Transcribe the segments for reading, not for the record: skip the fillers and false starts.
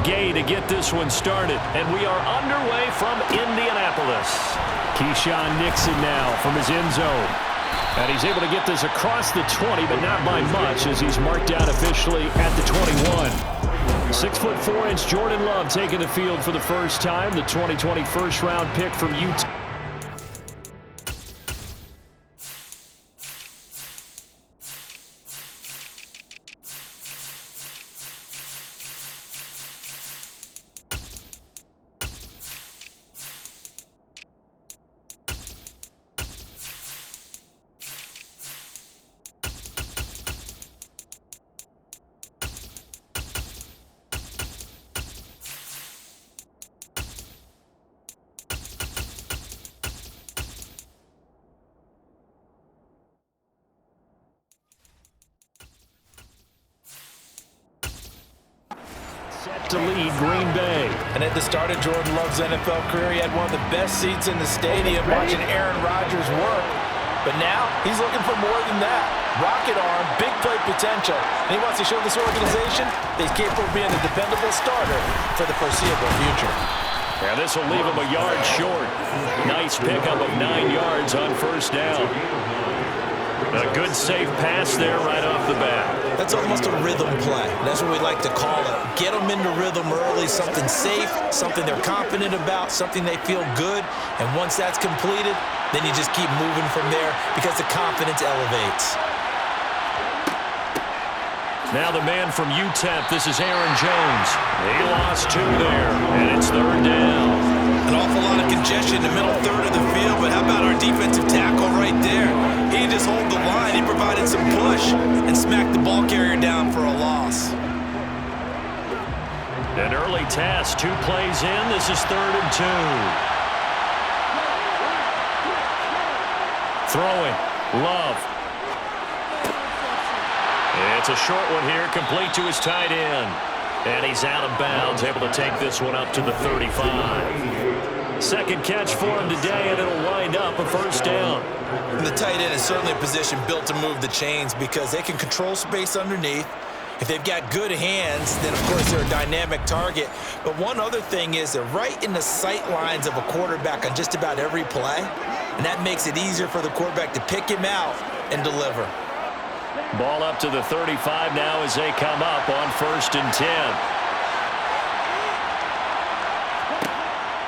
gain to get this one started. And we are underway from Indianapolis. Keyshawn Nixon now from his end zone. And he's able to get this across the 20, but not by much as he's marked down officially at the 21. 6'4" Jordan Love taking the field for the first time. The 2020 first-round pick from Utah. Set to lead Green Bay. And at the start of Jordan Love's NFL career, he had one of the best seats in the stadium watching Aaron Rodgers work. But now, he's looking for more than that. Rocket arm, big play potential. And he wants to show this organization that he's capable of being a dependable starter for the foreseeable future. Yeah, this will leave him a yard short. Nice pickup of 9 yards on first down. A good, safe pass there right off the bat. That's almost a rhythm play. That's what we like to call it. Get them into rhythm early, something safe, something they're confident about, something they feel good. And once that's completed, then you just keep moving from there because the confidence elevates. Now the man from UTEP, this is Aaron Jones. He lost 2 there, and it's 3rd down. An awful lot of congestion in the middle third of the field, but how about our defensive tackle right there? He didn't just hold the line, he provided some push and smacked the ball carrier down for a loss. An early task, 2 plays in. This is 3rd and 2. Throwing, Love. It's a short one here, complete to his tight end. And he's out of bounds, able to take this one up to the 35. Second catch for him today, and it'll wind up a first down. And the tight end is certainly a position built to move the chains because they can control space underneath. If they've got good hands, then, of course, they're a dynamic target. But one other thing is they're right in the sight lines of a quarterback on just about every play, and that makes it easier for the quarterback to pick him out and deliver. Ball up to the 35 now as they come up on 1st and 10.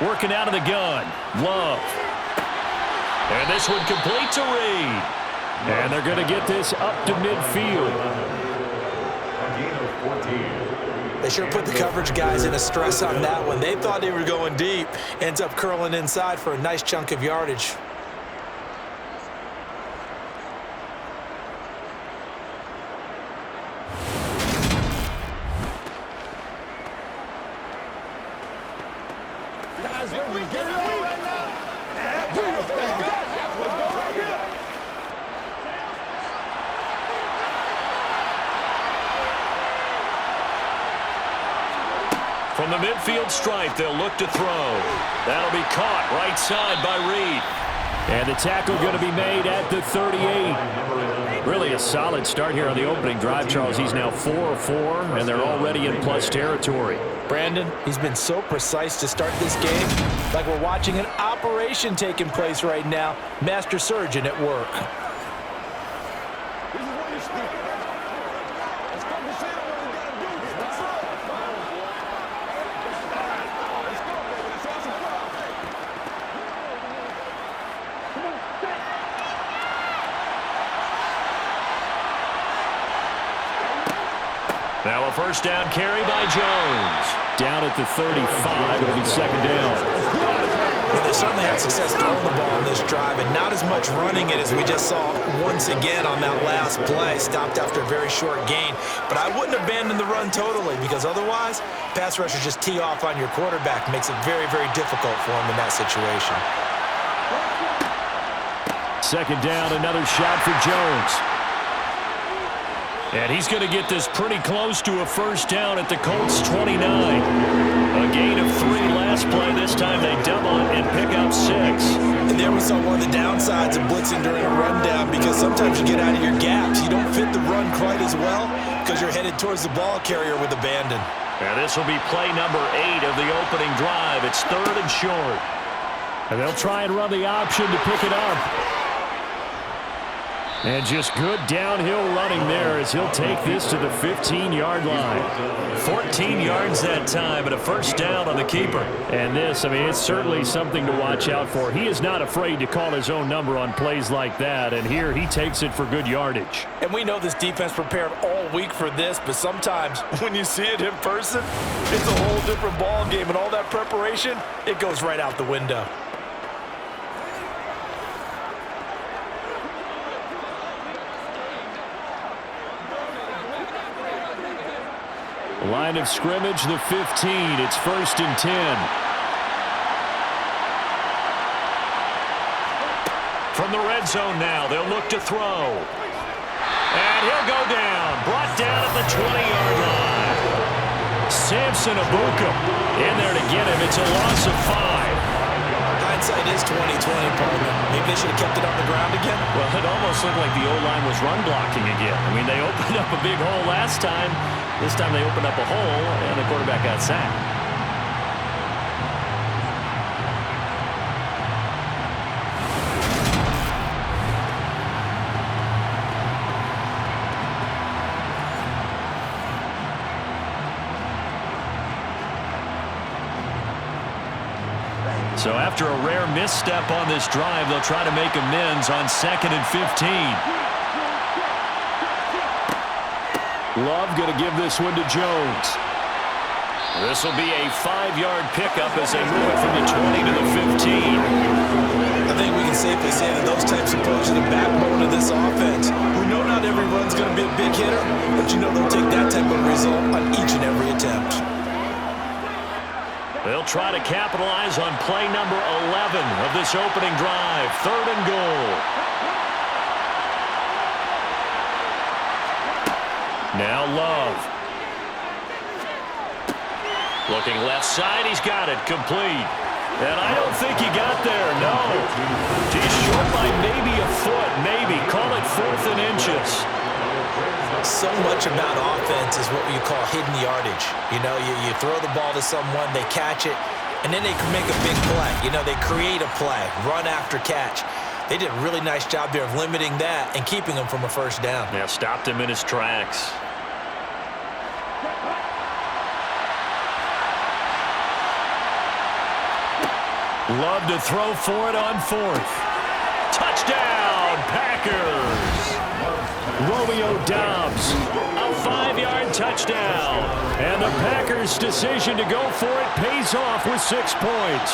Working out of the gun, Love. And this one complete to Reed. And they're going to get this up to midfield. They sure put the coverage guys in a stress on that one. They thought they were going deep. Ends up curling inside for a nice chunk of yardage. From the midfield stripe, they'll look to throw. That'll be caught right side by Reed. And the tackle going to be made at the 38. Really a solid start here on the opening drive, Charles. He's now 4 of 4, and they're already in plus territory. Brandon, he's been so precise to start this game. Like we're watching an operation taking place right now. Master surgeon at work. Now a first down carry by Jones. Down at the 35, it'll be 2nd down. Well, they certainly had success throwing the ball on this drive, and not as much running it as we just saw once again on that last play. Stopped after a very short gain. But I wouldn't abandon the run totally, because otherwise, pass rushers just tee off on your quarterback. Makes it very, very difficult for him in that situation. 2nd down, another shot for Jones. And he's going to get this pretty close to a first down at the Colts 29. A gain of 3 last play. This time they double it and pick up 6. And there we saw one of the downsides of blitzing during a rundown, because sometimes you get out of your gaps. You don't fit the run quite as well because you're headed towards the ball carrier with abandon. And this will be play number 8 of the opening drive. It's 3rd and short. And they'll try and run the option to pick it up. And just good downhill running there as he'll take this to the 15-yard line. 14 yards that time, and a first down on the keeper. And this, I mean, it's certainly something to watch out for. He is not afraid to call his own number on plays like that, and here he takes it for good yardage. And we know this defense prepared all week for this, but sometimes when you see it in person, it's a whole different ball game, and all that preparation, it goes right out the window. Line of scrimmage, the 15. It's 1st and 10. From the red zone now, they'll look to throw. And he'll go down. Brought down at the 20-yard line. Samson Abuka in there to get him. It's a loss of 5. Hindsight is 20/20, partner. Maybe they should have kept it on the ground again. Well, it almost looked like the O-line was run blocking again. I mean, they opened up a big hole last time. This time they opened up a hole, and the quarterback got sacked. So after a rare misstep on this drive, they'll try to make amends on 2nd and 15. Love going to give this one to Jones. This will be a 5-yard pickup as they move it from the 20 to the 15. I think we can safely say that those types of plays are the backbone of this offense. We know not every run's going to be a big hitter, but you know they'll take that type of result on each and every attempt. They'll try to capitalize on play number 11 of this opening drive. 3rd and goal. Now Love. Looking left side, he's got it, complete. And I don't think he got there, no. He's short by maybe a foot, maybe. Call it 4th and inches. So much about offense is what you call hidden yardage. You know, you throw the ball to someone, they catch it, and then they can make a big play. You know, they create a play, run after catch. They did a really nice job there of limiting that and keeping him from a first down. Yeah, stopped him in his tracks. Love to throw for it on 4th. Touchdown, Packers! Romeo Doubs, a 5-yard touchdown. And the Packers' decision to go for it pays off with 6 points.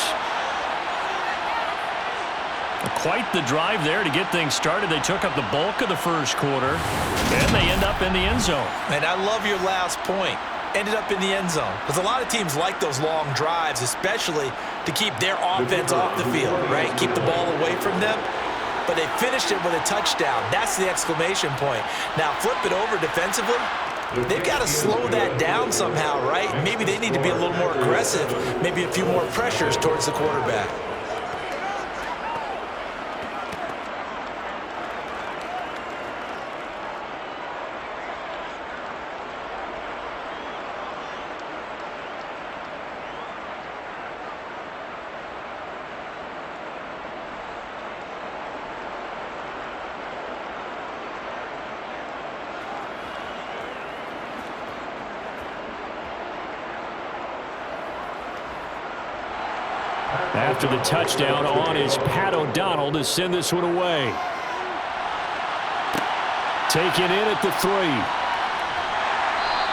Quite the drive there to get things started. They took up the bulk of the first quarter, and they end up in the end zone. And I love your last point. Ended up in the end zone. Because a lot of teams like those long drives, especially to keep their offense off the field, right? Keep the ball away from them. But they finished it with a touchdown. That's the exclamation point. Now, flip it over defensively. They've got to slow that down somehow, right? Maybe they need to be a little more aggressive. Maybe a few more pressures towards the quarterback. After the touchdown on is Pat O'Donnell to send this one away. Taken in at the 3.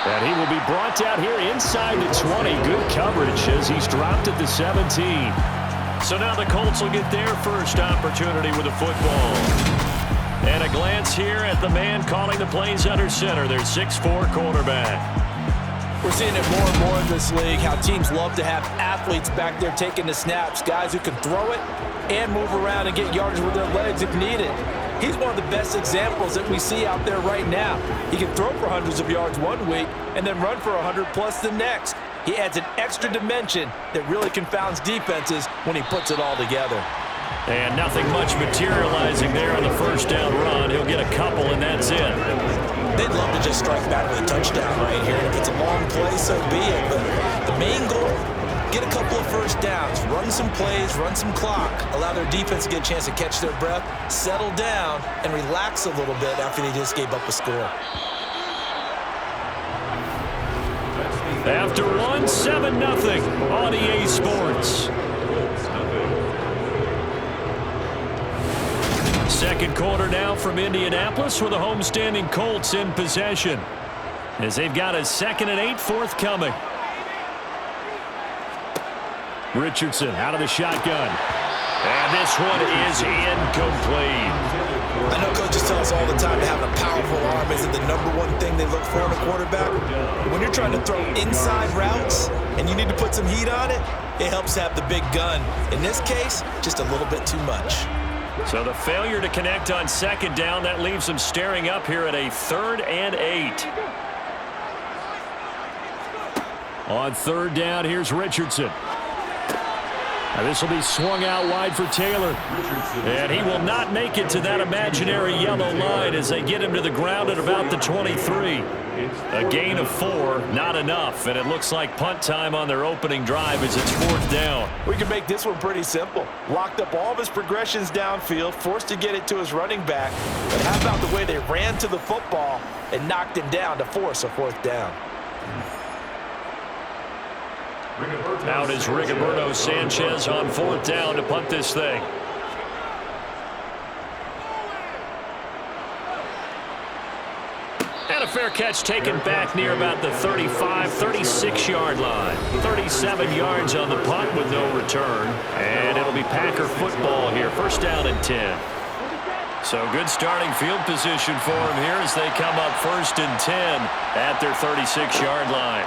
And he will be brought out here inside the 20. Good coverage as he's dropped at the 17. So now the Colts will get their first opportunity with the football. And a glance here at the man calling the plays under center, their 6'4" quarterback. We're seeing it more and more in this league, how teams love to have athletes back there taking the snaps, guys who can throw it and move around and get yardage with their legs if needed. He's one of the best examples that we see out there right now. He can throw for hundreds of yards one week and then run for 100+ the next. He adds an extra dimension that really confounds defenses when he puts it all together. And nothing much materializing there on the first down run. He'll get a couple, and that's it. They they'd love to just strike back with a touchdown right here. And if it's a long play, so be it. But the main goal, get a couple of first downs, run some plays, run some clock, allow their defense to get a chance to catch their breath, settle down, and relax a little bit after they just gave up a score. After one, 7-0 on EA Sports. Second quarter now from Indianapolis with the homestanding Colts in possession, as they've got a 2nd and 8 forthcoming. Richardson out of the shotgun. And this one is incomplete. I know coaches tell us all the time that having a powerful arm isn't the #1 thing they look for in a quarterback. When you're trying to throw inside routes and you need to put some heat on it, it helps have the big gun. In this case, just a little bit too much. So the failure to connect on 2nd down, that leaves them staring up here at a 3rd and 8. On 3rd down, here's Richardson. Now this will be swung out wide for Taylor. And he will not make it to that imaginary yellow line as they get him to the ground at about the 23. A gain of 4, not enough. And it looks like punt time on their opening drive as it's 4th down. We can make this one pretty simple. Locked up all of his progressions downfield, forced to get it to his running back. But how about the way they ran to the football and knocked him down to force a 4th down? Out is Rigoberto Sanchez on 4th down to punt this thing. And a fair catch taken back near about the 35, 36-yard line. 37 yards on the punt with no return. And it'll be Packer football here. 1st down and 10. So good starting field position for them here as they come up 1st and 10 at their 36-yard line.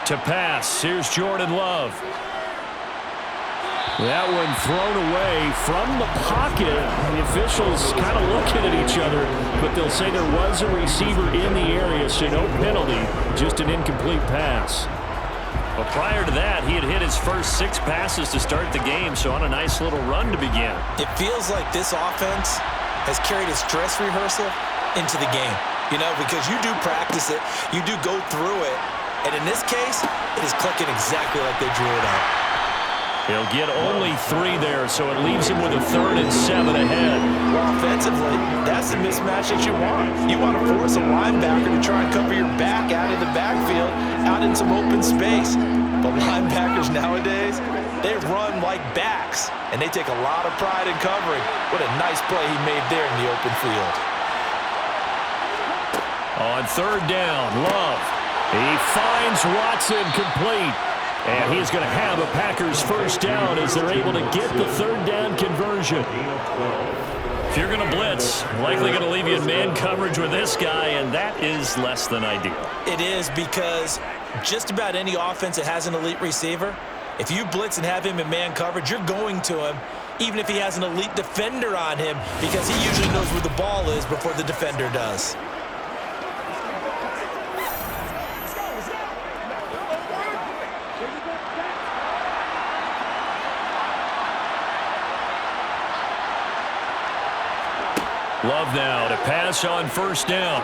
To pass, here's Jordan Love. That one thrown away from the pocket. The officials kind of looking at each other, but they'll say there was a receiver in the area, so no penalty, just an incomplete pass. But prior to that, he had hit his first 6 passes to start the game, so on a nice little run to begin. It feels like this offense has carried its dress rehearsal into the game, you know, because you do practice it, you do go through it. And in this case, it is clicking exactly like they drew it out. He'll get only 3 there, so it leaves him with a 3rd and 7 ahead. Well, offensively, that's the mismatch that you want. You want to force a linebacker to try and cover your back out in the backfield, out in some open space. But linebackers nowadays, they run like backs, and they take a lot of pride in covering. What a nice play he made there in the open field. On 3rd down, Love. He finds Watson complete. And he's going to have a Packers 1st down as they're able to get the 3rd down conversion. If you're going to blitz, likely going to leave you in man coverage with this guy, and that is less than ideal. It is, because just about any offense that has an elite receiver, if you blitz and have him in man coverage, you're going to him, even if he has an elite defender on him, because he usually knows where the ball is before the defender does. Love now to pass on 1st down.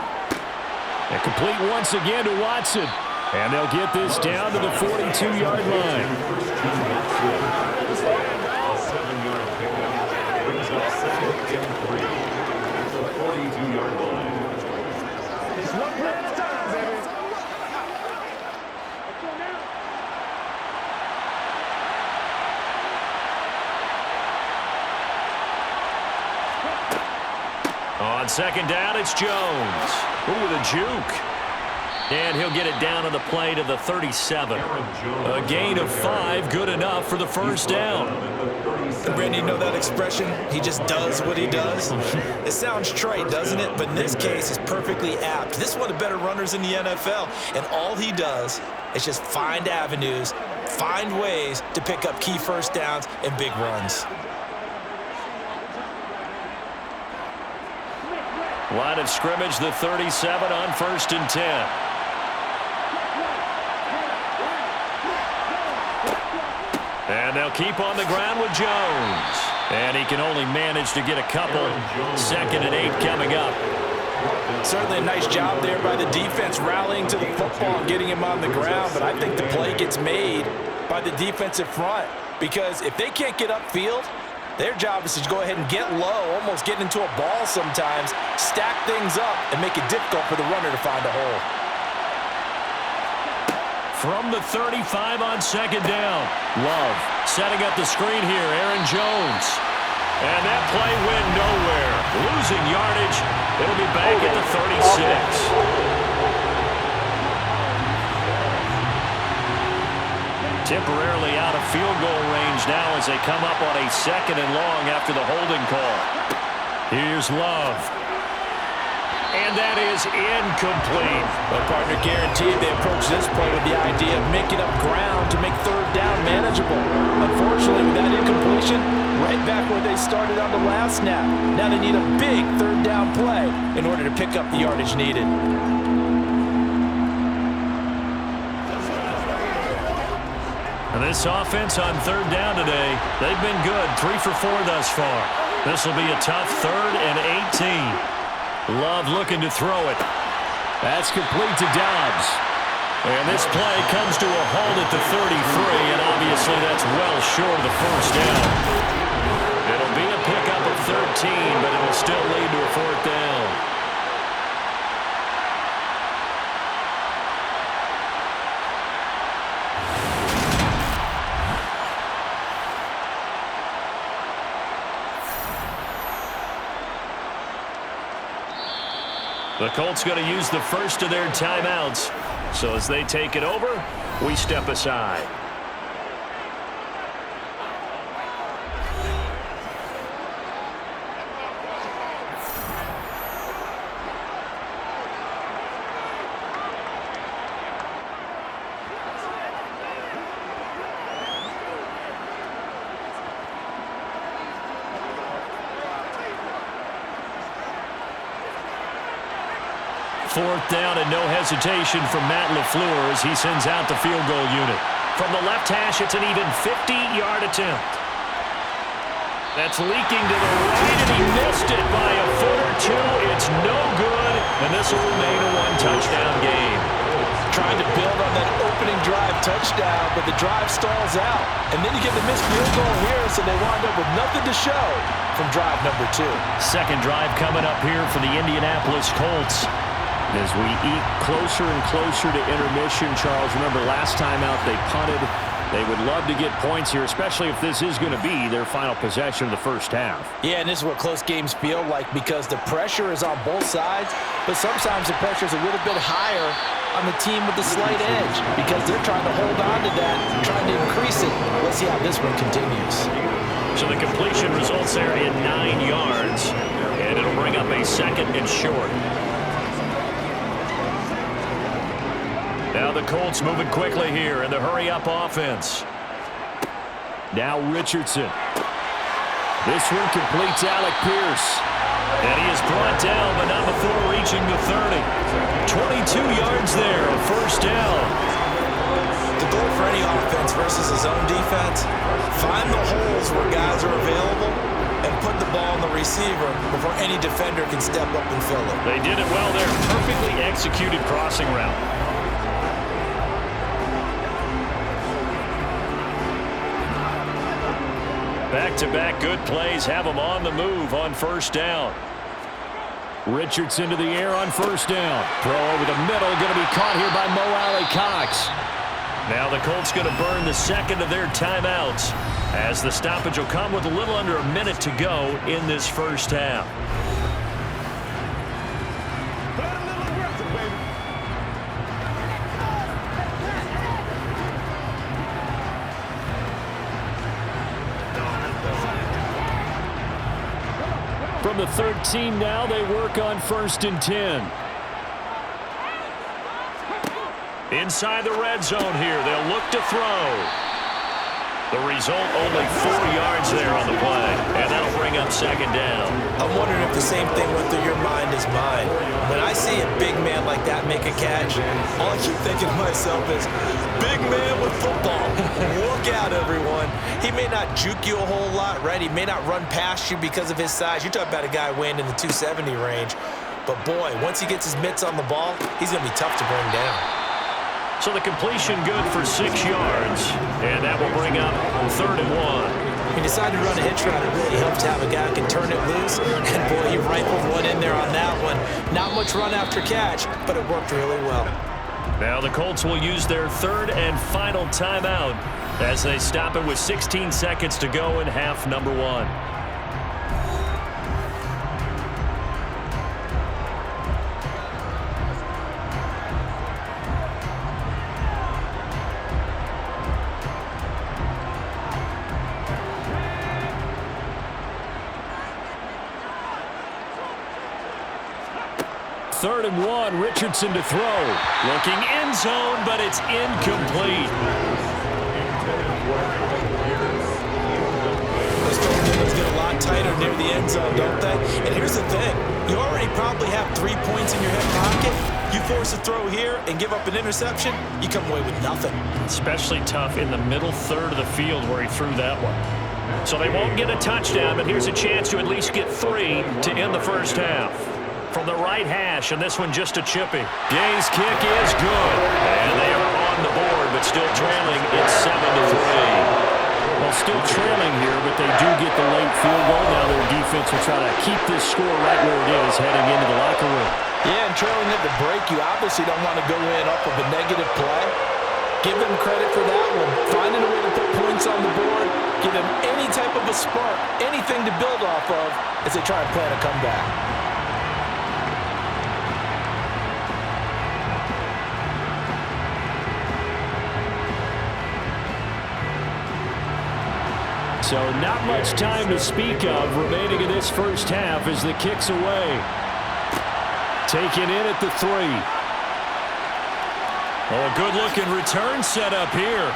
And complete once again to Watson. And they'll get this down to the 42-yard line. On 2nd down, it's Jones. Ooh, with a juke. And he'll get it down on the play to the 37. A gain of 5, good enough for the 1st down. Randy, you know that expression? He just does what he does. It sounds trite, doesn't it? But in this case, it's perfectly apt. This is one of the better runners in the NFL. And all he does is just find avenues, find ways to pick up key 1st downs and big runs. Line of scrimmage, the 37 on 1st and 10. And they'll keep on the ground with Jones. And he can only manage to get a couple. 2nd and 8 coming up. Certainly a nice job there by the defense rallying to the football and getting him on the ground, but I think the play gets made by the defensive front because if they can't get upfield, their job is to go ahead and get low, almost get into a ball sometimes, stack things up, and make it difficult for the runner to find a hole. From the 35 on second down. Love setting up the screen here. Aaron Jones. And that play went nowhere. Losing yardage. It'll be back at the 36. Temporarily out of field goal range now as they come up on a 2nd and long after the holding call. Here's Love. And that is incomplete. But partner guaranteed they approach this play with the idea of making up ground to make third down manageable. Unfortunately, with that incompletion, right back where they started on the last snap. Now they need a big third down play in order to pick up the yardage needed. And this offense on third down today, they've been good. 3 for 4 thus far. This will be a tough 3rd and 18. Love looking to throw it. That's complete to Dobbs. And this play comes to a halt at the 33, and obviously that's well short of the first down. It'll be a pickup of 13, but it'll still lead to a 4th down. The Colts going to use the first of their timeouts. So as they take it over, we step aside. Fourth down and no hesitation from Matt LaFleur as he sends out the field goal unit. From the left hash, it's an even 50-yard attempt. That's leaking to the right, and he missed it by a foot or two. It's no good, and this will remain a one-touchdown game. Trying to build on that opening drive touchdown, but the drive stalls out. And then you get the missed field goal here, so they wind up with nothing to show from drive number 2. Second drive coming up here for the Indianapolis Colts. As we eat closer and closer to intermission, Charles, remember last time out they punted. They would love to get points here, especially if this is going to be their final possession of the first half. Yeah, and this is what close games feel like because the pressure is on both sides, but sometimes the pressure is a little bit higher on the team with the slight edge because they're trying to hold on to that, trying to increase it. Let's see how this one continues. So the completion results there in 9 yards, and it'll bring up a 2nd and short. Now the Colts moving quickly here in the hurry-up offense. Now Richardson. This one completes Alec Pierce. And he is brought down, but not before reaching the 30. 22 yards there, a first down. The goal for any offense versus his own defense, find the holes where guys are available and put the ball on the receiver before any defender can step up and fill it. They did it well there. Perfectly executed crossing route. Back-to-back good plays have them on the move on first down. Richardson to the air on first down. Throw over the middle, going to be caught here by Mo Alley-Cox. Now the Colts going to burn the second of their timeouts as the stoppage will come with a little under a minute to go in this first half. From the 13 now, they work on 1st and 10. Inside the red zone here, they'll look to throw. The result, only 4 yards there on the play, and that'll bring up 2nd down. I'm wondering if the same thing went through your mind as mine. When I see a big man like that make a catch, all I keep thinking to myself is, big man with football. Look out, everyone. He may not juke you a whole lot, right? He may not run past you because of his size. You're talking about a guy weighing in the 270 range. But boy, once he gets his mitts on the ball, he's going to be tough to bring down. So the completion good for 6 yards, and that will bring up 3rd and 1. He decided to run a hitch route. It really helps to have a guy who can turn it loose. And boy, he rifled one in there on that one. Not much run after catch, but it worked really well. Now the Colts will use their 3rd and final timeout as they stop it with 16 seconds to go in half number 1. Third and 1, Richardson to throw. Looking end zone, but it's incomplete. Those throw windows get a lot tighter near the end zone, don't they? And here's the thing. You already probably have 3 points in your hip pocket. You force a throw here and give up an interception, you come away with nothing. Especially tough in the middle third of the field where he threw that one. So they won't get a touchdown, but here's a chance to at least get 3 to end the first half. From the right hash, and this one just a chippy. Gay's kick is good. And they are on the board, but still trailing. It's 7-3. Well, still trailing here, but they do get the late field goal. Now their defense will try to keep this score right where it is heading into the locker room. Yeah, and trailing at the break, you obviously don't want to go in up with a negative play. Give them credit for that one. Finding a way to put points on the board, give them any type of a spark, anything to build off of as they try and plan a comeback. So not much time to speak of remaining in this first half as the kick's away. Taken in at the 3. Oh, a good-looking return set up here.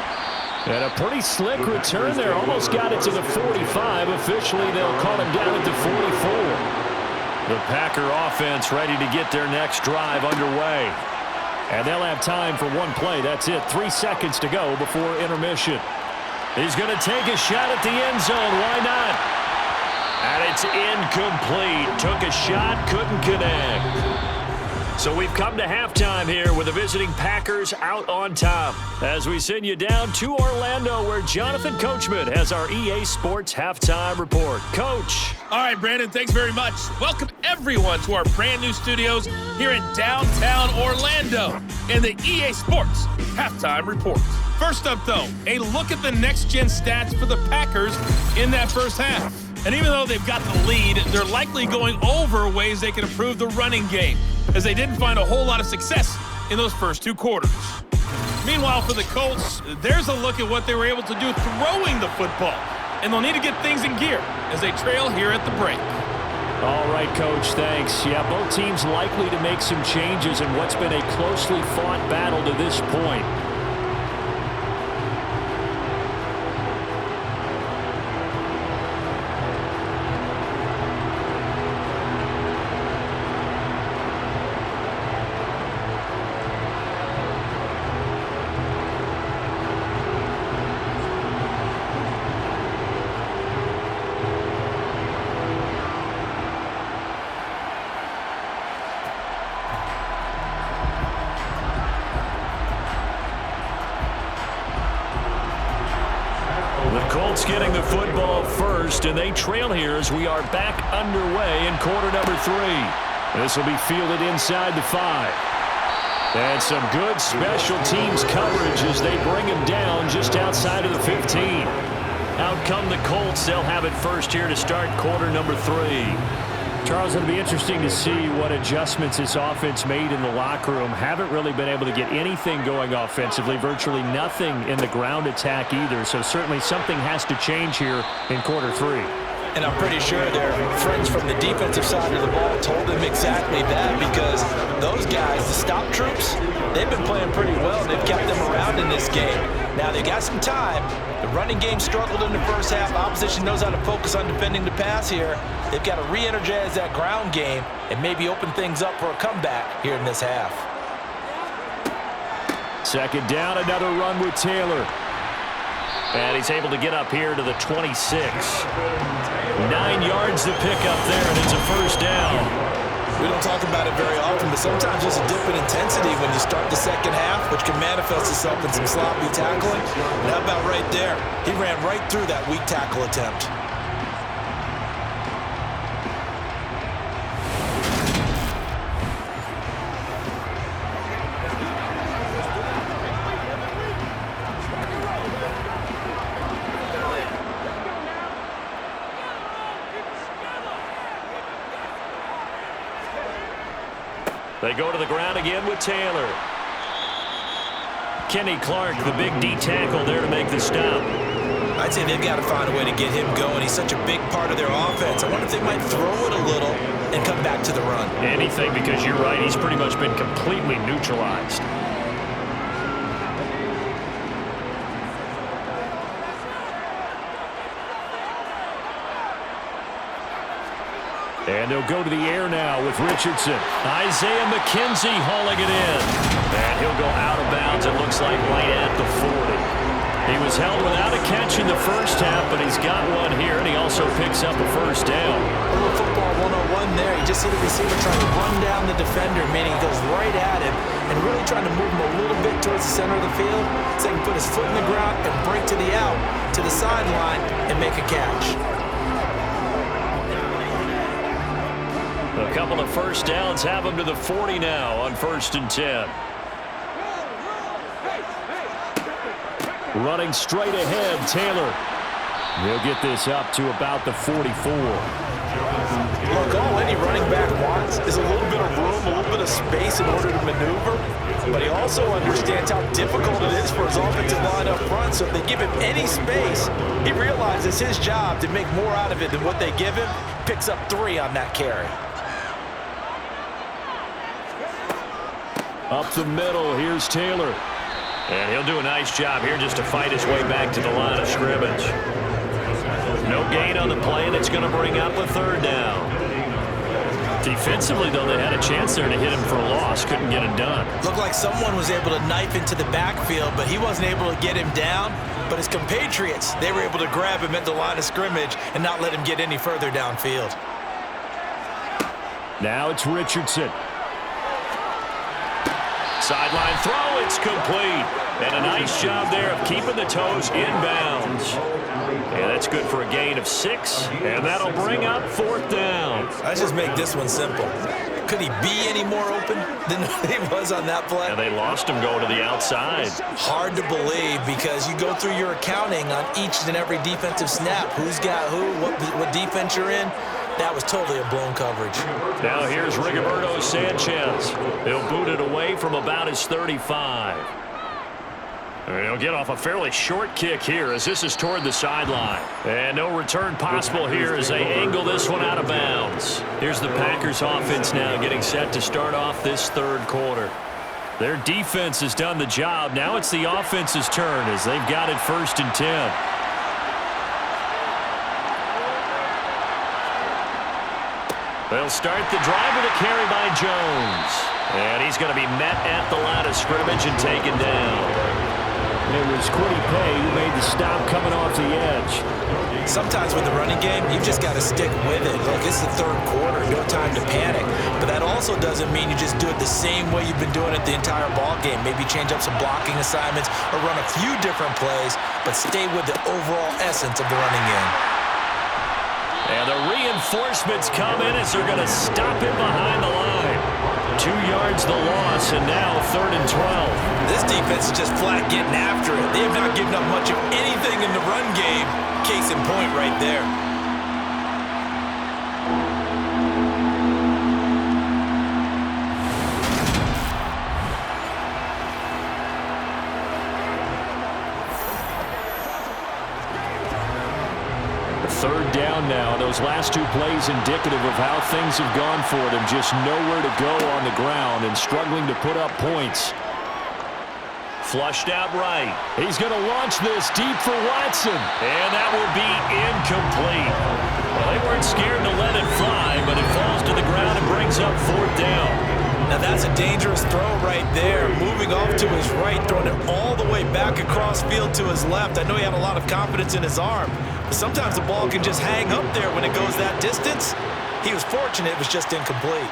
And a pretty slick return there. Almost got it to the 45. Officially, they'll call him down at the 44. The Packer offense ready to get their next drive underway. And they'll have time for one play. That's it. 3 seconds to go before intermission. He's going to take a shot at the end zone. Why not? And it's incomplete. Took a shot, couldn't connect. So we've come to halftime here with the visiting Packers out on top. As we send you down to Orlando, where Jonathan Coachman has our EA Sports Halftime Report. Coach. All right, Brandon, thanks very much. Welcome, everyone, to our brand new studios here in downtown Orlando in the EA Sports Halftime Report. First up, though, a look at the next-gen stats for the Packers in that first half. And even though they've got the lead, they're likely going over ways they can improve the running game, as they didn't find a whole lot of success in those first 2 quarters. Meanwhile, for the Colts, there's a look at what they were able to do throwing the football, and they'll need to get things in gear as they trail here at the break. All right, Coach, thanks. Yeah, both teams likely to make some changes in what's been a closely fought battle to this point. Colts getting the football first, and they trail here as we are back underway in quarter number 3. This will be fielded inside the 5. And some good special teams coverage as they bring him down just outside of the 15. Out come the Colts. They'll have it first here to start quarter number 3. Charles, it'll be interesting to see what adjustments this offense made in the locker room. Haven't really been able to get anything going offensively, virtually nothing in the ground attack either. So certainly something has to change here in quarter 3. And I'm pretty sure their friends from the defensive side of the ball told them exactly that, because those guys, the stop troops, they've been playing pretty well. They've kept them around in this game. Now, they got some time. The running game struggled in the first half. Opposition knows how to focus on defending the pass here. They've got to re-energize that ground game and maybe open things up for a comeback here in this half. Second down, another run with Taylor. And he's able to get up here to the 26. 9 yards to pick up there, and it's a first down. We don't talk about it very often, but sometimes there's a dip in intensity when you start the second half, which can manifest itself in some sloppy tackling. And how about right there? He ran right through that weak tackle attempt. They go to the ground again with Taylor. Kenny Clark, the big D tackle there to make the stop. I'd say they've got to find a way to get him going. He's such a big part of their offense. I wonder if they might throw it a little and come back to the run. Anything, because you're right. He's pretty much been completely neutralized. And they'll go to the air now with Richardson. Isaiah McKenzie hauling it in. And he'll go out of bounds, it looks like, right at the 40. He was held without a catch in the first half, but he's got one here, and he also picks up a first down. A little football 101 there. You just see the receiver trying to run down the defender, meaning he goes right at him and really trying to move him a little bit towards the center of the field so he can put his foot in the ground and break to the out, to the sideline, and make a catch. A couple of first downs have him to the 40 now on 1st and 10. Running straight ahead, Taylor. He'll get this up to about the 44. Look, all any running back wants is a little bit of room, a little bit of space in order to maneuver. But he also understands how difficult it is for his offensive line up front. So if they give him any space, he realizes his job to make more out of it than what they give him. Picks up 3 on that carry. Up the middle, here's Taylor. And he'll do a nice job here just to fight his way back to the line of scrimmage. No gain on the play, and it's going to bring up a 3rd down. Defensively, though, they had a chance there to hit him for a loss. Couldn't get it done. Looked like someone was able to knife into the backfield, but he wasn't able to get him down. But his compatriots, they were able to grab him at the line of scrimmage and not let him get any further downfield. Now it's Richardson. Sideline throw, it's complete. And a nice job there of keeping the toes inbounds. And that's good for a gain of 6. And that'll bring up 4th down. Let's just make this one simple. Could he be any more open than he was on that play? And they lost him going to the outside. Hard to believe because you go through your accounting on each and every defensive snap. Who's got who, what defense you're in. That was totally a blown coverage. Now here's Rigoberto Sanchez. He'll boot it away from about his 35. And he'll get off a fairly short kick here as this is toward the sideline. And no return possible here as they angle this one out of bounds. Here's the Packers offense now getting set to start off this 3rd quarter. Their defense has done the job. Now it's the offense's turn as they've got it 1st and 10. They'll start the drive with a carry by Jones. And he's going to be met at the line of scrimmage and taken down. It was Quiddy Pay who made the stop coming off the edge. Sometimes with the running game, you've just got to stick with it. Look, it's the 3rd quarter, no time to panic. But that also doesn't mean you just do it the same way you've been doing it the entire ball game. Maybe change up some blocking assignments or run a few different plays, but stay with the overall essence of the running game. And the reinforcements come in as they're going to stop him behind the line. 2 yards the loss, and now 3rd and 12. This defense is just flat getting after it. They have not given up much of anything in the run game. Case in point right there. Third down now. Those last 2 plays indicative of how things have gone for them. Just nowhere to go on the ground and struggling to put up points. Flushed out right. He's going to launch this deep for Watson. And that will be incomplete. Well, they weren't scared to let it fly, but it falls to the ground and brings up 4th down. Now that's a dangerous throw right there. Moving off to his right, throwing it all the way back across field to his left. I know he had a lot of confidence in his arm, but sometimes the ball can just hang up there when it goes that distance. He was fortunate it was just incomplete.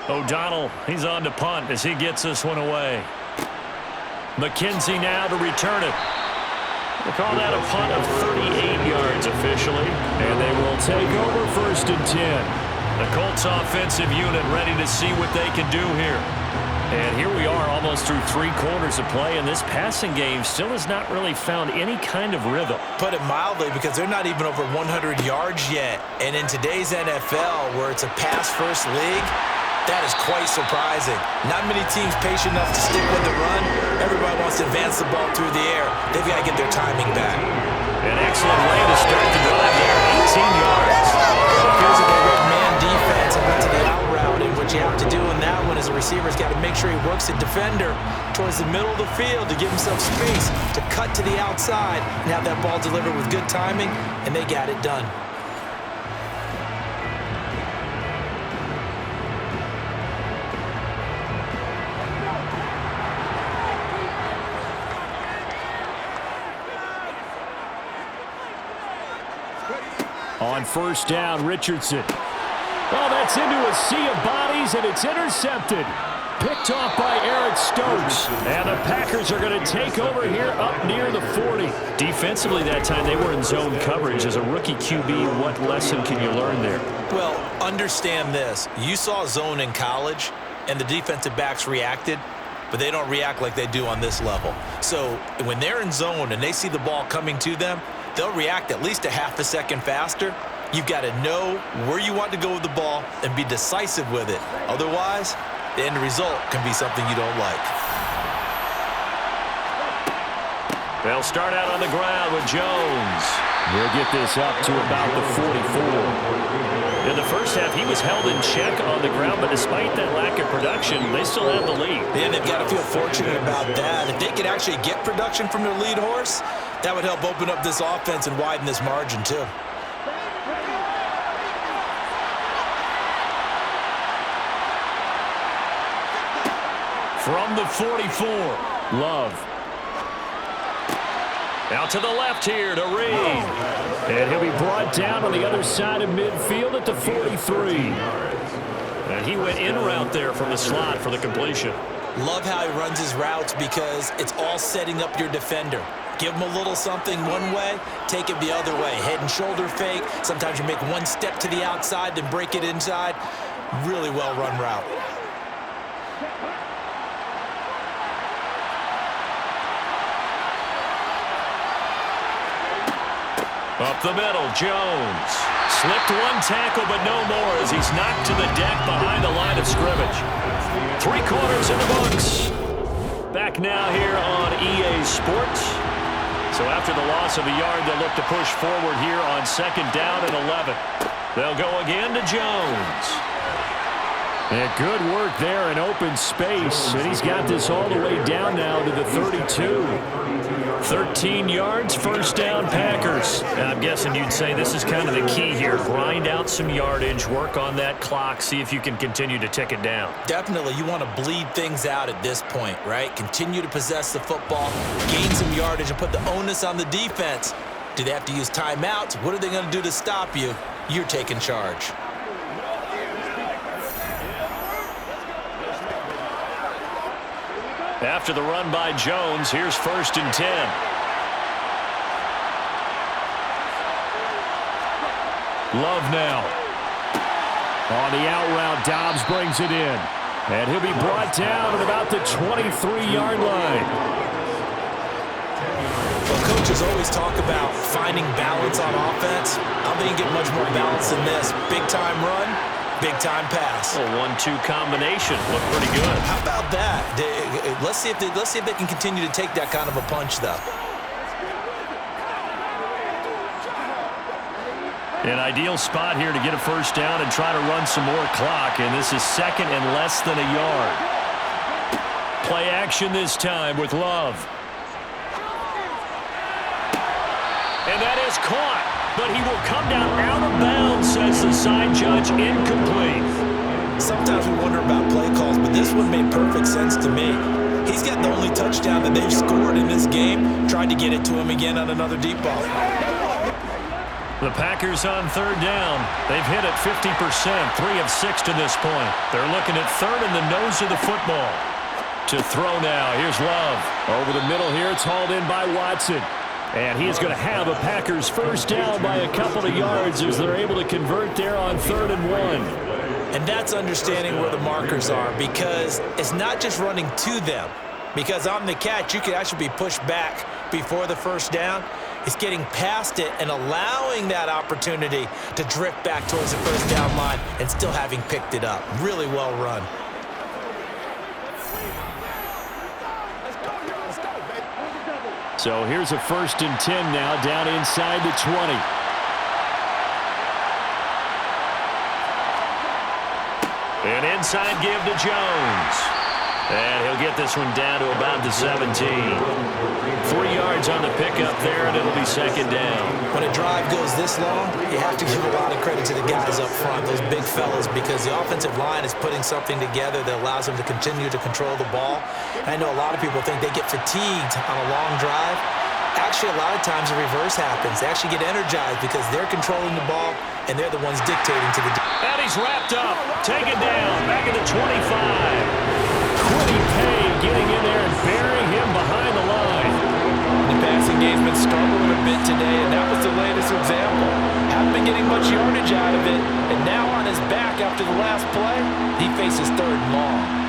O'Donnell, he's on to punt as he gets this one away. McKenzie now to return it. We'll call that a punt of 38 yards officially, and they will take over 1st and 10. The Colts offensive unit ready to see what they can do here. And here we are almost through 3 quarters of play, and this passing game still has not really found any kind of rhythm. Put it mildly, because they're not even over 100 yards yet. And in today's NFL, where it's a pass-first league, that is quite surprising. Not many teams patient enough to stick with the run. Everybody wants to advance the ball through the air. They've got to get their timing back. An excellent way to start the drive there, 18 yards. It appears that they read man defense and went to the out route, and what you have to do in that one is a receiver's got to make sure he works the defender towards the middle of the field to give himself space to cut to the outside and have that ball delivered with good timing, and they got it done. On 1st down, Richardson. Well, that's into a sea of bodies, and it's intercepted. Picked off by Eric Stokes. And the Packers are going to take over here up near the 40. Defensively that time, they were in zone coverage. As a rookie QB, what lesson can you learn there? Well, understand this. You saw zone in college, and the defensive backs reacted, but they don't react like they do on this level. So when they're in zone and they see the ball coming to them, they'll react at least a half a second faster. You've got to know where you want to go with the ball and be decisive with it. Otherwise, the end result can be something you don't like. They'll start out on the ground with Jones. He'll get this up to about the 44. In the first half, he was held in check on the ground, but despite that lack of production, they still have the lead. Yeah, they've got to feel fortunate about that. If they could actually get production from their lead horse, that would help open up this offense and widen this margin too. From the 44, Love. Out to the left here to Reed. And he'll be brought down on the other side of midfield at the 43. And he went in route there from the slot for the completion. Love how he runs his routes because it's all setting up your defender. Give him a little something one way, take it the other way. Head and shoulder fake. Sometimes you make one step to the outside, then break it inside. Really well run route. Up the middle, Jones. Slipped one tackle, but no more as he's knocked to the deck behind the line of scrimmage. 3 quarters in the books. Back now here on EA Sports. So after the loss of a yard, they'll look to push forward here on 2nd down and 11. They'll go again to Jones. And good work there in open space. And he's got this all the way down now to the 32. 13 yards, 1st down, Packers. And I'm guessing you'd say this is kind of the key here. Grind out some yardage, work on that clock, see if you can continue to tick it down. Definitely, you want to bleed things out at this point, right? Continue to possess the football, gain some yardage, and put the onus on the defense. Do they have to use timeouts? What are they going to do to stop you? You're taking charge. After the run by Jones, here's 1st and 10. Love now. On the out route, Dobbs brings it in. And he'll be brought down at about the 23-yard line. Well, coaches always talk about finding balance on offense. I don't think you get much more balance than this. Big-time run, big-time pass. A 1-2 combination. Looked pretty good. How about that? Let's see if they can continue to take that kind of a punch, though. An ideal spot here to get a 1st down and try to run some more clock. And this is 2nd and less than a yard. Play action this time with Love. And that is caught. But he will come down out of bounds, says the side judge, incomplete. Sometimes we wonder about play calls, but this one made perfect sense to me. He's got the only touchdown that they've scored in this game. Tried to get it to him again on another deep ball. The Packers on third down. They've hit it 50%, 3 of 6 to this point. They're looking at third in the nose of the football. To throw now. Here's Love. Over the middle here. It's hauled in by Watson. And he is going to have a Packers first down by a couple of yards as they're able to convert there on 3rd and 1. And that's understanding where the markers are, because it's not just running to them. Because on the catch, you could actually be pushed back before the first down. It's getting past it and allowing that opportunity to drift back towards the first down line and still having picked it up. Really well run. So here's a 1st and 10 now, down inside the 20. An inside give to Jones. And he'll get this one down to about the 17. 3 yards on the pickup there, and it'll be 2nd down. When a drive goes this long, you have to give a lot of credit to the guys up front, those big fellas, because the offensive line is putting something together that allows them to continue to control the ball. And I know a lot of people think they get fatigued on a long drive. Actually, a lot of times the reverse happens. They actually get energized because they're controlling the ball, and they're the ones dictating to the... And he's wrapped up, taken down, back at the 25. Quiddy Pay getting in there and burying him behind the line. The passing game's been struggling a bit today, and that was the latest example. Haven't been getting much yardage out of it, and now on his back after the last play, he faces 3rd and long.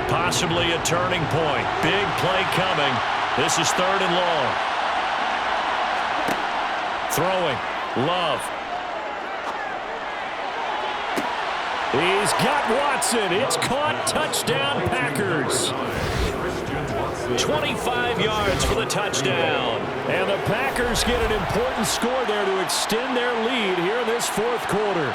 Possibly a turning point. Big play coming. This is 3rd and long. Throwing. Love. He's got Watson. It's caught. Touchdown, Packers. 25 yards for the touchdown. And the Packers get an important score there to extend their lead here in this 4th quarter.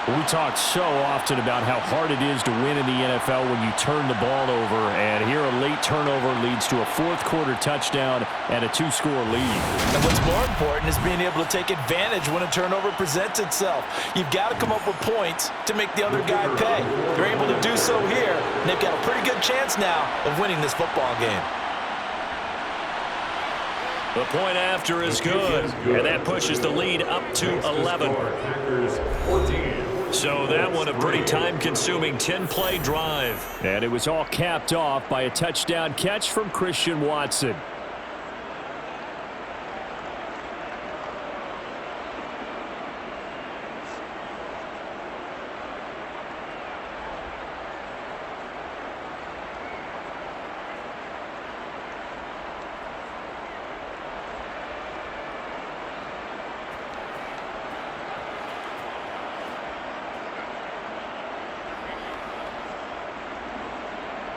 We talk so often about how hard it is to win in the NFL when you turn the ball over, and here a late turnover leads to a 4th quarter touchdown and a 2-score lead. And what's more important is being able to take advantage when a turnover presents itself. You've got to come up with points to make the other guy pay. They're able to do so here, and they've got a pretty good chance now of winning this football game. The point after is good, and that pushes the lead up to 11. So that one a pretty time-consuming 10-play drive. And it was all capped off by a touchdown catch from Christian Watson.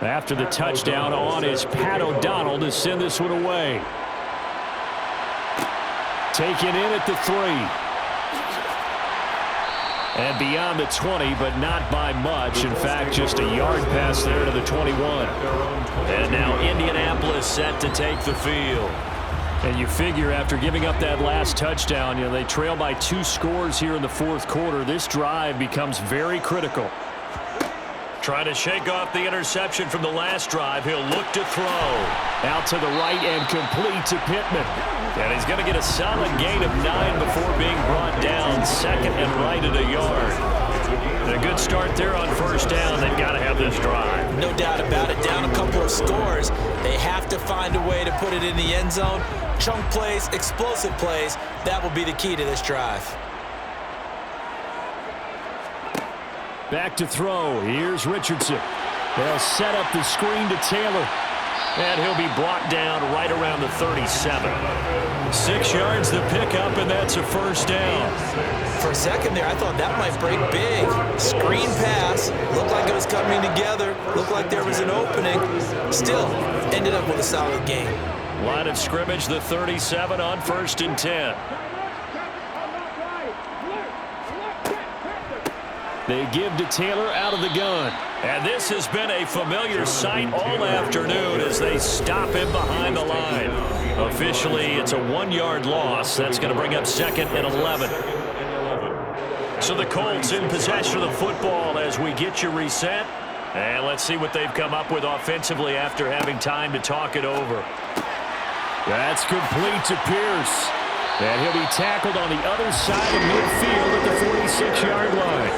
After the touchdown on is Pat O'Donnell to send this one away. Taken in at the 3. And beyond the 20, but not by much. In fact, just a yard pass there to the 21. And now Indianapolis set to take the field. And you figure after giving up that last touchdown, they trail by 2 scores here in the 4th quarter. This drive becomes very critical. Trying to shake off the interception from the last drive. He'll look to throw. Out to the right and complete to Pittman. And he's going to get a solid gain of 9 before being brought down. 2nd and right at a yard. And a good start there on 1st down. They've got to have this drive. No doubt about it. Down a couple of scores. They have to find a way to put it in the end zone. Chunk plays, explosive plays. That will be the key to this drive. Back to throw. Here's Richardson. They'll set up the screen to Taylor. And he'll be brought down right around the 37. 6 yards the pickup, and that's a 1st down. For a second there, I thought that might break big. Screen pass. Looked like it was coming together. Looked like there was an opening. Still, ended up with a solid gain. Line of scrimmage, the 37 on 1st and 10. They give to Taylor out of the gun. And this has been a familiar sight all afternoon as they stop him behind the line. Officially, it's a 1-yard loss. That's going to bring up 2nd and 11. So the Colts in possession of the football as we get you reset. And let's see what they've come up with offensively after having time to talk it over. That's complete to Pierce. And he'll be tackled on the other side of midfield at the 46-yard line.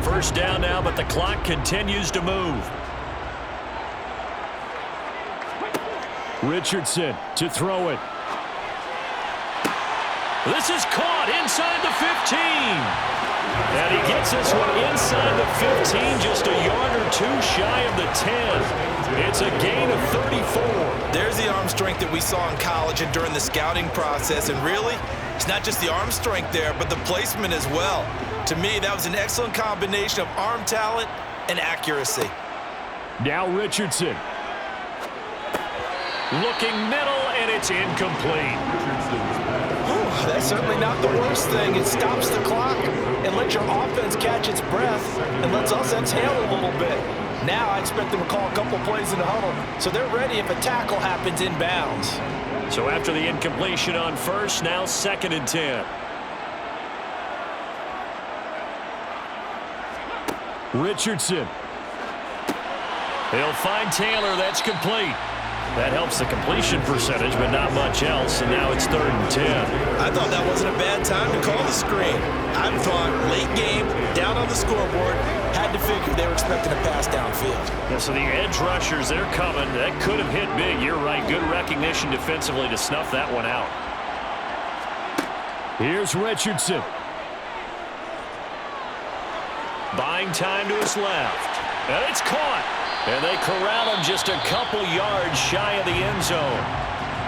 First down now, but the clock continues to move. Richardson to throw it. This is caught inside the 15. And he gets this one inside the 15, just a yard or two shy of the 10. It's a gain of 34. There's the arm strength that we saw in college and during the scouting process. And really, it's not just the arm strength there, but the placement as well. To me, that was an excellent combination of arm talent and accuracy. Now Richardson. Looking middle, and it's incomplete. That's certainly not the worst thing. It stops the clock and lets your offense catch its breath and lets us exhale a little bit. Now I expect them to call a couple plays in the huddle, so they're ready if a tackle happens inbounds. So after the incompletion on first, now 2nd and 10. Richardson. He'll find Taylor. That's complete. That helps the completion percentage, but not much else, and now it's 3rd and 10. I thought that wasn't a bad time to call the screen. I thought late game, down on the scoreboard, had to figure they were expecting a pass downfield. Yeah, so the edge rushers, they're coming. That could have hit big. You're right. Good recognition defensively to snuff that one out. Here's Richardson. Buying time to his left. And it's caught. And they corral him just a couple yards shy of the end zone.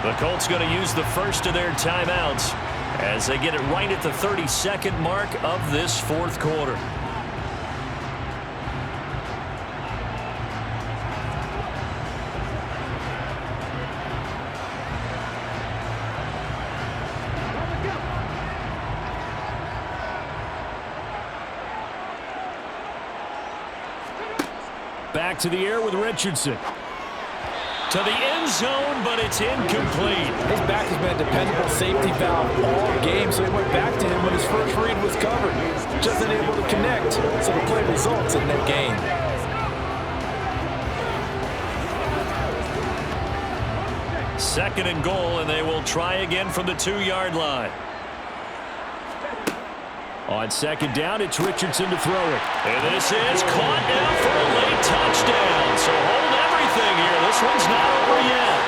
The Colts going to use the first of their timeouts as they get it right at the 32nd mark of this 4th quarter. Back to the air with Richardson. To the end zone, but it's incomplete. His back has been a dependable safety valve all game, so he went back to him when his first read was covered. Just unable to connect, so the play results in that gain. Second and goal, and they will try again from the 2-yard line. On second down, it's Richardson to throw it. And this is caught down for a late touchdown. So hold everything here. This one's not over yet.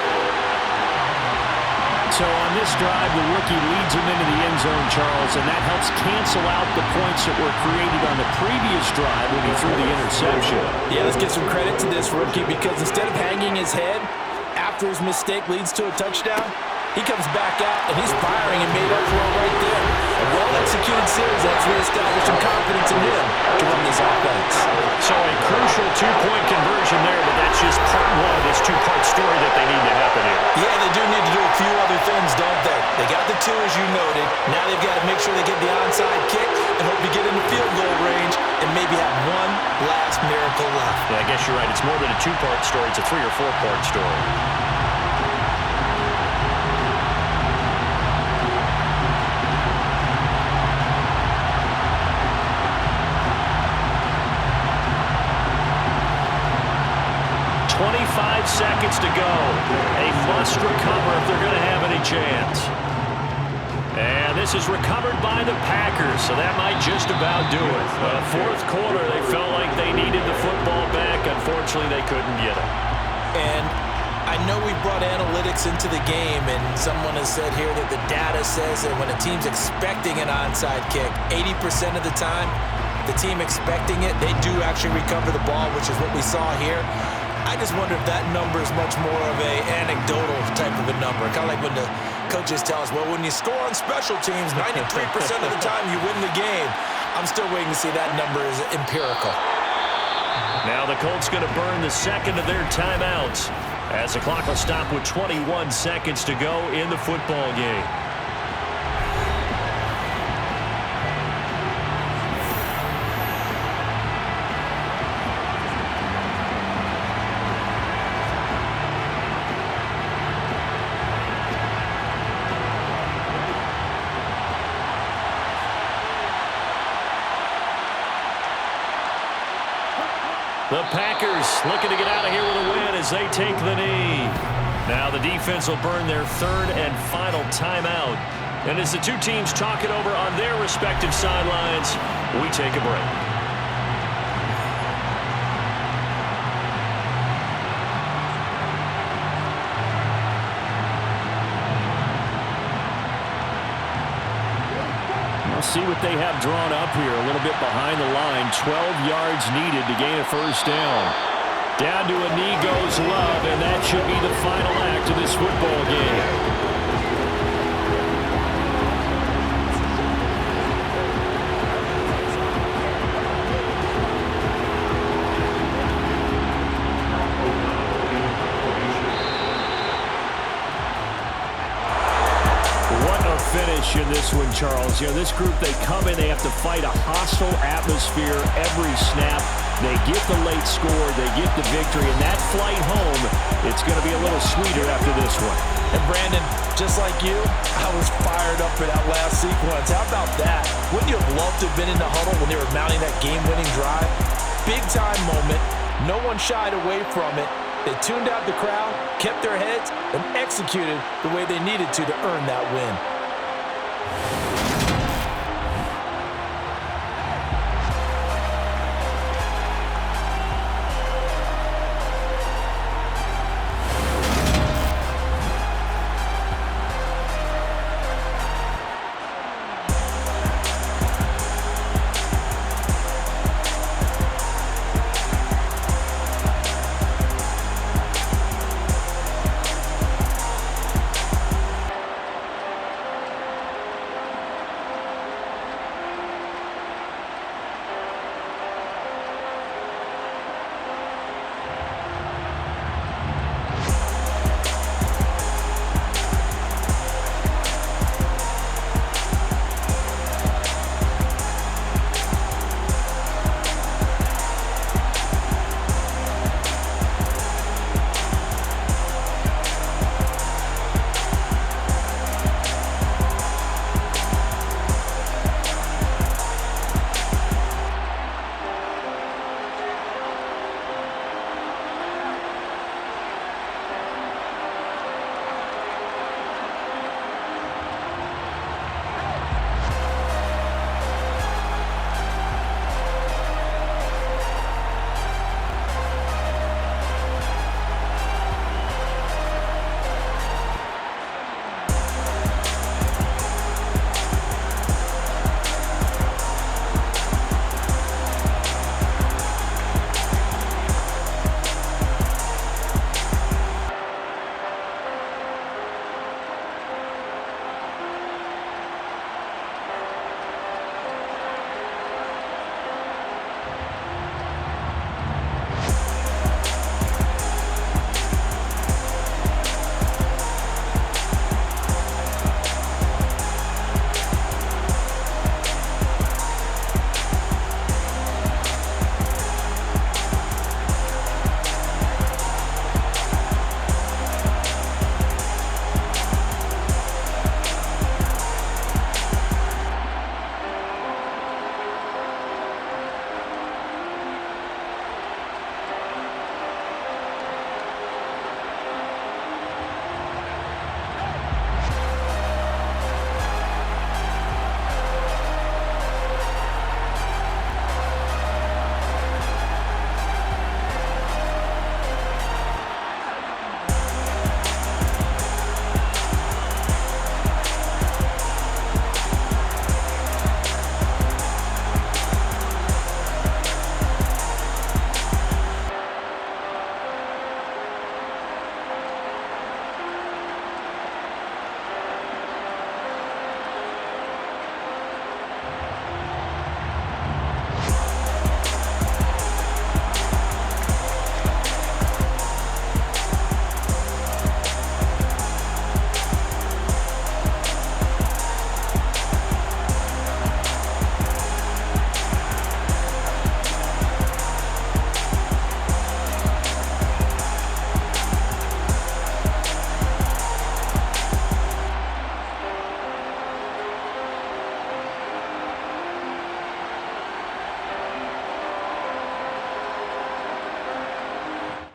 So on this drive, the rookie leads him into the end zone, Charles, and that helps cancel out the points that were created on the previous drive when he threw the interception. Yeah, let's give some credit to this rookie because instead of hanging his head after his mistake leads to a touchdown, he comes back out, and he's firing and made up for it right there. A well-executed series that's reestablished some confidence in him to run this offense. So a crucial 2-point conversion there, but that's just part one of this 2-part story that they need to happen here. Yeah, they do need to do a few other things, don't they? They got the 2, as you noted. Now they've got to make sure they get the onside kick and hope to get in the field goal range and maybe have one last miracle left. Yeah, I guess you're right. It's more than a 2-part story. It's a 3- or 4-part story. Seconds to go. A must recover if they're going to have any chance. And this is recovered by the Packers, so that might just about do it. 4th quarter, they felt like they needed the football back. Unfortunately, they couldn't get it. And I know we brought analytics into the game, and someone has said here that the data says that when a team's expecting an onside kick, 80% of the time, the team expecting it, they do actually recover the ball, which is what we saw here. I just wonder if that number is much more of a anecdotal type of a number. Kind of like when the coaches tell us, well, when you score on special teams, 93% of the time you win the game. I'm still waiting to see that number is empirical. Now the Colts going to burn the second of their timeouts as the clock will stop with 21 seconds to go in the football game. The Packers looking to get out of here with a win as they take the knee. Now the defense will burn their third and final timeout. And as the two teams talk it over on their respective sidelines, we take a break. See what they have drawn up here. A little bit behind the line. 12 yards needed to gain a first down. Down to a knee goes Love, and that should be the final act of this football game. Finish in this one, Charles. You know, this group, they come in, they have to fight a hostile atmosphere every snap. They get the late score, they get the victory, and that flight home, it's going to be a little sweeter after this one. And Brandon, just like you, I was fired up for that last sequence. How about that? Wouldn't you have loved to have been in the huddle when they were mounting that game-winning drive? Big-time moment. No one shied away from it. They tuned out the crowd, kept their heads, and executed the way they needed to earn that win.